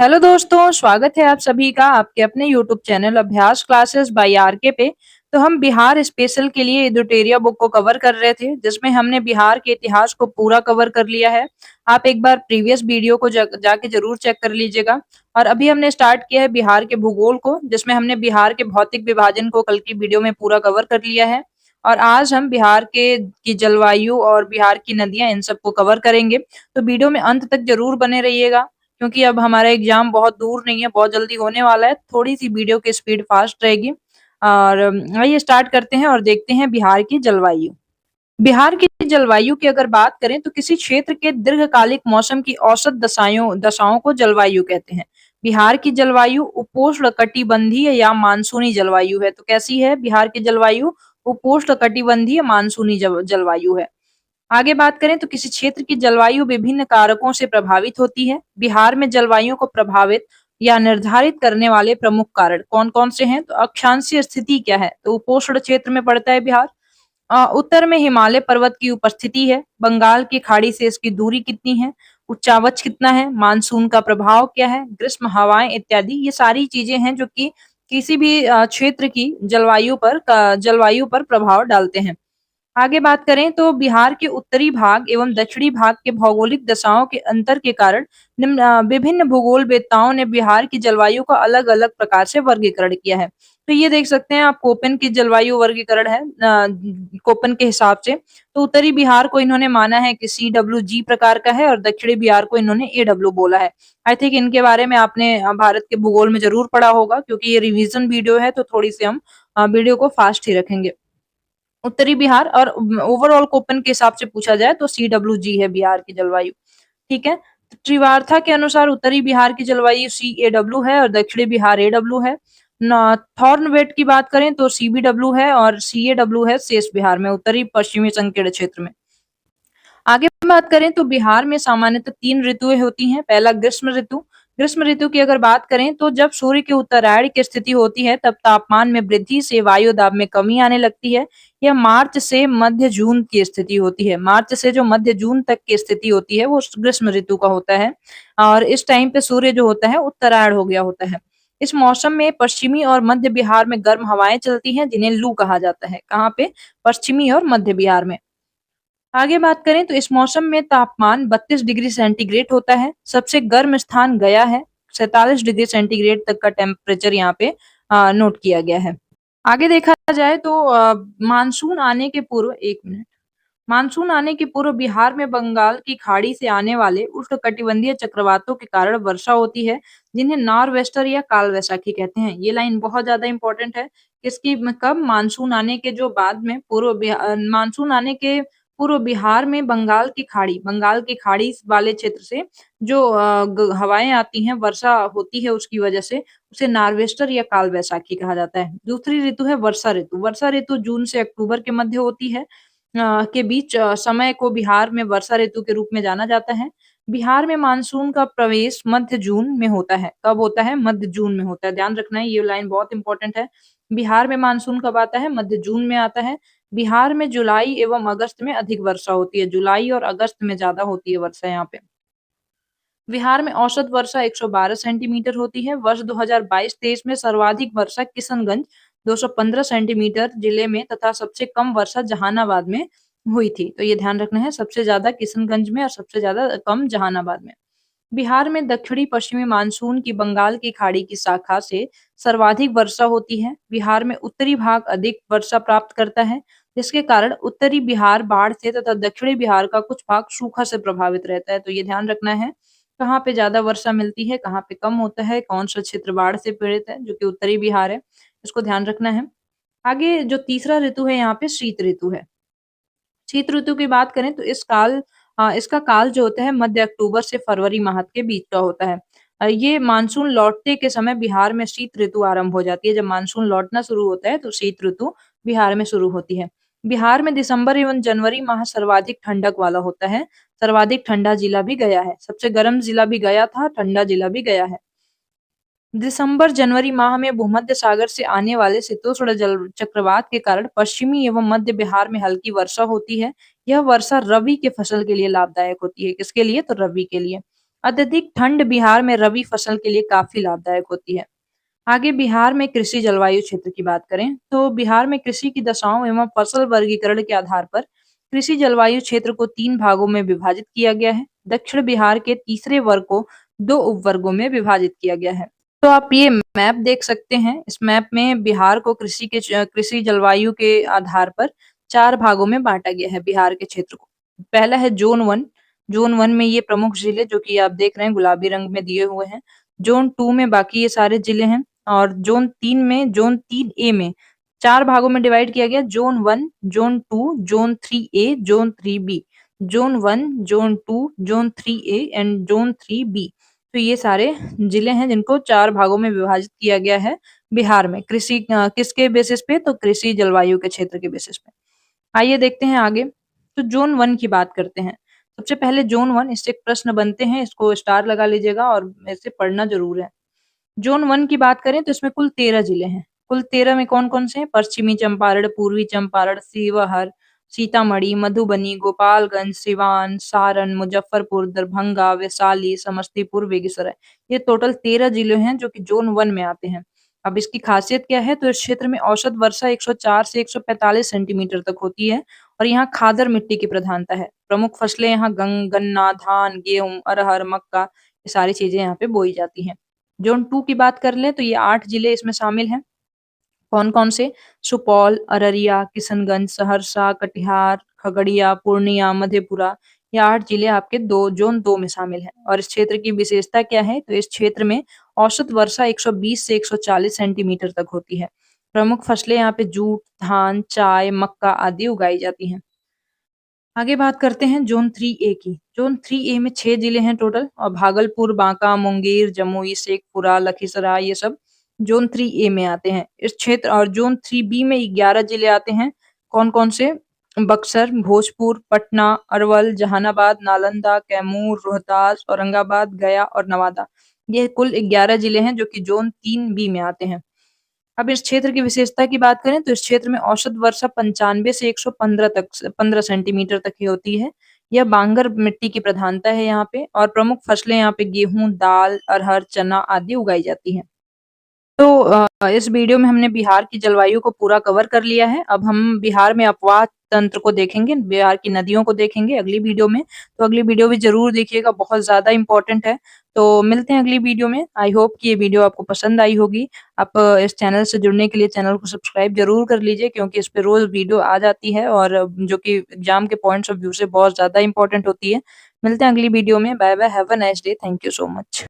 Hello दोस्तों, स्वागत है आप सभी का आपके अपने यूट्यूब चैनल अभ्यास क्लासेस बाय आरके पे। तो हम बिहार स्पेशल के लिए एडुटेरिया बुक को कवर कर रहे थे, जिसमें हमने बिहार के इतिहास को पूरा कवर कर लिया है। आप एक बार प्रीवियस वीडियो को जाके जरूर चेक कर लीजिएगा। और अभी हमने स्टार्ट किया है बिहार के भूगोल को, जिसमें हमने बिहार के भौतिक विभाजन को कल की वीडियो में पूरा कवर कर लिया है। और आज हम बिहार के की जलवायु और बिहार की नदियां इन सबको कवर करेंगे। तो वीडियो में अंत तक जरूर बने रहिएगा, क्योंकि अब हमारा एग्जाम बहुत दूर नहीं है, बहुत जल्दी होने वाला है। थोड़ी सी वीडियो की स्पीड फास्ट रहेगी। और आइए स्टार्ट करते हैं और देखते हैं बिहार की जलवायु। बिहार की जलवायु की अगर बात करें तो किसी क्षेत्र के दीर्घकालिक मौसम की औसत दशाओं दशाओं को जलवायु कहते हैं। बिहार की जलवायु उपोष्ण कटिबंधीय या मानसूनी जलवायु है। तो कैसी है बिहार की जलवायु? उपोष्ण कटिबंधीय मानसूनी जलवायु है। आगे बात करें तो किसी क्षेत्र की जलवायु विभिन्न कारकों से प्रभावित होती है। बिहार में जलवायु को प्रभावित या निर्धारित करने वाले प्रमुख कारक कौन-कौन से हैं? तो अक्षांशीय स्थिति क्या है? तो उपोष्ण क्षेत्र में पड़ता है बिहार। उत्तर में हिमालय पर्वत की उपस्थिति है। बंगाल की खाड़ी से इसकी दूरी कितनी है? उच्चावच कितना है? मानसून का प्रभाव क्या है? ग्रीष्म हवाएं इत्यादि, ये सारी चीजें हैं जो कि किसी भी क्षेत्र की जलवायु पर प्रभाव डालते हैं। आगे बात करें तो बिहार के उत्तरी भाग एवं दक्षिणी भाग के भौगोलिक दशाओं के अंतर के कारण विभिन्न भूगोलवेत्ताओं ने बिहार की जलवायु का अलग-अलग प्रकार से वर्गीकरण किया है। तो ये देख सकते हैं आप, कोपेन की जलवायु वर्गीकरण है कोपेन के हिसाब से। तो उत्तरी बिहार को इन्होंने माना है कि CWG प्रकार का है और दक्षिणी बिहार को इन्होंने AW बोला है। आई थिंक इनके बारे में आपने भारत के भूगोल में जरूर पढ़ा होगा, क्योंकि ये रिवीजन वीडियो है तो थोड़ी सी हम वीडियो को फास्ट ही रखेंगे। उत्तरी बिहार और ओवरऑल कोपन के हिसाब से पूछा जाए तो CWG है बिहार की जलवायु। ठीक है। तो त्रिवार्था के अनुसार उत्तरी बिहार की जलवायु CAW है और दक्षिणी बिहार AW है। थॉर्नवेट की बात करें तो CBW है और CAW है शेष बिहार में, उत्तरी पश्चिमी संकीर्ण क्षेत्र में। आगे बात करें तो बिहार में सामान्यतः 3 ऋतुएं होती हैं। पहला ग्रीष्म ऋतु। ग्रीष्म ऋतु की अगर बात करें तो जब सूर्य के उत्तरायण की स्थिति होती है तब तापमान में वृद्धि से वायु दाब में कमी आने लगती है। यह मार्च से मध्य जून की स्थिति होती है। मार्च से जो मध्य जून तक की स्थिति होती है वो ग्रीष्म ऋतु का होता है। और इस टाइम पे सूर्य जो होता है उत्तरायण हो गया होता है। इस मौसम में पश्चिमी और मध्य बिहार में गर्म हवाएं चलती हैं, जिन्हें लू कहा जाता है। कहाँ पे? पश्चिमी और मध्य बिहार में। आगे बात करें तो इस मौसम में तापमान 32 डिग्री सेंटीग्रेड होता है। सबसे गर्म स्थान गया है। 47 डिग्री सेंटीग्रेड तक का टेम्परेचर यहाँ पे नोट किया गया है। आगे देखा जाए तो मानसून आने के पूर्व, एक मिनट, मानसून आने के पूर्व बिहार में बंगाल की खाड़ी से आने वाले उष्णकटिबंधीय चक्रवातों के कारण वर्षा होती है, जिन्हें नॉरवेस्टर या काल वैसाखी कहते हैं। ये लाइन बहुत ज्यादा इंपॉर्टेंट है। किसकी? कब? मानसून आने के जो बाद में मानसून आने के पूर्व बिहार में बंगाल की खाड़ी वाले क्षेत्र से जो हवाएं आती हैं, वर्षा होती है, उसकी वजह से उसे नार्वेस्टर या काल वैसाखी कहा जाता है। दूसरी ऋतु है वर्षा ऋतु। वर्षा ऋतु जून से अक्टूबर के मध्य होती है। के बीच समय को बिहार में वर्षा ऋतु के रूप में जाना जाता है। बिहार में मानसून का प्रवेश मध्य जून में होता है। कब होता है? मध्य जून में होता है। ध्यान रखना है, ये लाइन बहुत इंपॉर्टेंट है। बिहार में मानसून कब आता है? मध्य जून में आता है। बिहार में जुलाई एवं अगस्त में अधिक वर्षा होती है। जुलाई और अगस्त में ज्यादा होती है वर्षा यहाँ पे। बिहार में औसत वर्षा 112 सेंटीमीटर होती है। वर्ष 2022-23 में सर्वाधिक वर्षा किशनगंज 215 सेंटीमीटर जिले में तथा सबसे कम वर्षा जहानाबाद में हुई थी। तो ये ध्यान रखना है, सबसे ज्यादा किशनगंज में और सबसे ज्यादा कम जहानाबाद में। बिहार में दक्षिणी पश्चिमी मानसून की बंगाल की खाड़ी की शाखा से सर्वाधिक वर्षा होती है। बिहार में उत्तरी भाग अधिक वर्षा प्राप्त करता है, जिसके कारण उत्तरी बिहार बाढ़ से तथा दक्षिणी बिहार का कुछ भाग सूखा से प्रभावित रहता है। तो ये ध्यान रखना है, कहाँ पे ज्यादा वर्षा मिलती है, कहाँ पे कम होता है, कौन सा क्षेत्र बाढ़ से पीड़ित है, जो कि उत्तरी बिहार है। इसको ध्यान रखना है। आगे जो तीसरा ऋतु है यहाँ पे शीत ऋतु है। शीत ऋतु की बात करें तो इसका काल जो होता है मध्य अक्टूबर से फरवरी माह के बीच का होता है। ये मानसून लौटते के समय बिहार में शीत ऋतु आरंभ हो जाती है। जब मानसून लौटना शुरू होता है तो शीत ऋतु बिहार में शुरू होती है। बिहार में दिसंबर एवं जनवरी माह सर्वाधिक ठंडक वाला होता है। सर्वाधिक ठंडा जिला भी गया है। सबसे गर्म जिला भी गया था, ठंडा जिला भी गया है। दिसंबर जनवरी माह में भूमध्य सागर से आने वाले शीतोष्ण जल चक्रवात के कारण पश्चिमी एवं मध्य बिहार में हल्की वर्षा होती है। यह वर्षा रबी के फसल के लिए लाभदायक होती है। किसके लिए? तो रबी के लिए। अत्यधिक ठंड बिहार में रबी फसल के लिए काफी लाभदायक होती है। आगे बिहार में कृषि जलवायु क्षेत्र की बात करें तो बिहार में कृषि की दशाओं एवं फसल वर्गीकरण के आधार पर कृषि जलवायु क्षेत्र को 3 भागों में विभाजित किया गया है। दक्षिण बिहार के तीसरे वर्ग को 2 उपवर्गों में विभाजित किया गया है। तो आप ये मैप देख सकते हैं। इस मैप में बिहार को कृषि जलवायु के आधार पर 4 भागों में बांटा गया है बिहार के क्षेत्र को। पहला है ज़ोन 1। ज़ोन 1 में ये प्रमुख जिले जो कि आप देख रहे हैं गुलाबी रंग में दिए हुए हैं। ज़ोन 2 में बाकी ये सारे जिले हैं और ज़ोन 3 ए में 4 भागों में डिवाइड किया गया। Zone 1, zone 2, zone 3 A, zone 3 B. Zone 1, zone 2, zone 3 A and zone 3 B. तो ये सारे जिले हैं जिनको 4 भागों में विभाजित किया गया है बिहार में। किसके बेसिस पे? तो कृषि जलवायु के क्षेत्र के बेसिस पे। आइए देखते हैं आगे। तो ज़ोन 1 की बात करते हैं। सबसे पहले ज़ोन 1 इससे एक प्रश्न बनते हैं, इसको स्टार लगा लीजिएगा और इसे पढ़ना ज़रूर है। ज़ोन 1 की बात करें तो इसमें कुल 13 जिले हैं। कुल 13 में कौन-कौन से हैं? पश्चिमी चंपारण, पूर्वी चंपारण, शिवहर, सीतामढ़ी, मधुबनी, गोपालगंज, सिवान, सारण, मुजफ्फरपुर, दरभंगा, वैशाली, समस्तीपुर, बेगूसराय। ये टोटल 13 जिले हैं जो कि ज़ोन 1 में आते हैं। अब इसकी खासियत क्या है? तो इस क्षेत्र में औसत वर्षा 104 से 145 सेंटीमीटर तक होती है और यहाँ खादर मिट्टी की प्रधानता है। प्रमुख फसलें यहाँ गन्ना, धान, गेहूँ, अरहर, मक्का ये सारी चीज़ें यहाँ पे बोई जाती हैं। ज़ोन 2 की बात कर लें तो ये 8 जिले इसमें शामिल हैं। कौन-कौन से? सुपौल, अररिया, किशनगंज, सहरसा, कटिहार, खगड़िया, पूर्णिया, मधेपुरा ये 8 जिले आपके ज़ोन 2 में शामिल हैं। और इस क्षेत्र की विशेषता क्या है? तो इस क्षेत्र में औसत वर्षा 120 से 140 सेंटीमीटर तक होती है। प्रमुख फसलें यहाँ पे जूट, धान, चाय, मक्का आदि उगाई जाती हैं। आगे बात करते हैं ज़ोन 3 ए की। ज़ोन 3 ए में 6 जिले हैं टोटल और भागलपुर, बांका, मुंगेर, जमुई, शेखपुरा, लखीसराय ये सब ज़ोन 3 ए में आते हैं। इस क्षेत्र और ज़ोन 3 बी में 11 जिले आते हैं। कौन-कौन से? बक्सर, भोजपुर, पटना, अरवल, जहानाबाद, नालंदा, कैमूर, रोहतास, औरंगाबाद, गया और नवादा। ये कुल 11 जिले हैं जो कि ज़ोन 3 बी में आते हैं। अब इस क्षेत्र की विशेषता की बात करें तो इस क्षेत्र में औसत वर्षा 95 से 115 सेंटीमीटर तक ही होती है। यह बांगर मिट्टी की प्रधानता है यहाँ पे और प्रमुख फसलें यहाँ पे गेहूँ, दाल, अरहर, चना आदि उगाई जाती हैं। तो इस वीडियो में हमने बिहार की जलवायु को पूरा कवर कर लिया है। अब हम बिहार में अपवाह तंत्र को देखेंगे, बिहार की नदियों को देखेंगे अगली वीडियो में। तो अगली वीडियो भी ज़रूर देखिएगा, बहुत ज़्यादा इम्पोर्टेंट है। तो मिलते हैं अगली वीडियो में। आई होप कि ये वीडियो आपको पसंद आई होगी। आप इस चैनल से जुड़ने के लिए चैनल को सब्सक्राइब ज़रूर कर लीजिए क्योंकि इस पे रोज़ वीडियो आ जाती है और जो कि एग्ज़ाम के पॉइंट्स ऑफ व्यू से बहुत ज़्यादा इम्पोर्टेंट होती है। मिलते हैं अगली वीडियो में। Bye bye, have a nice day. Thank you so much.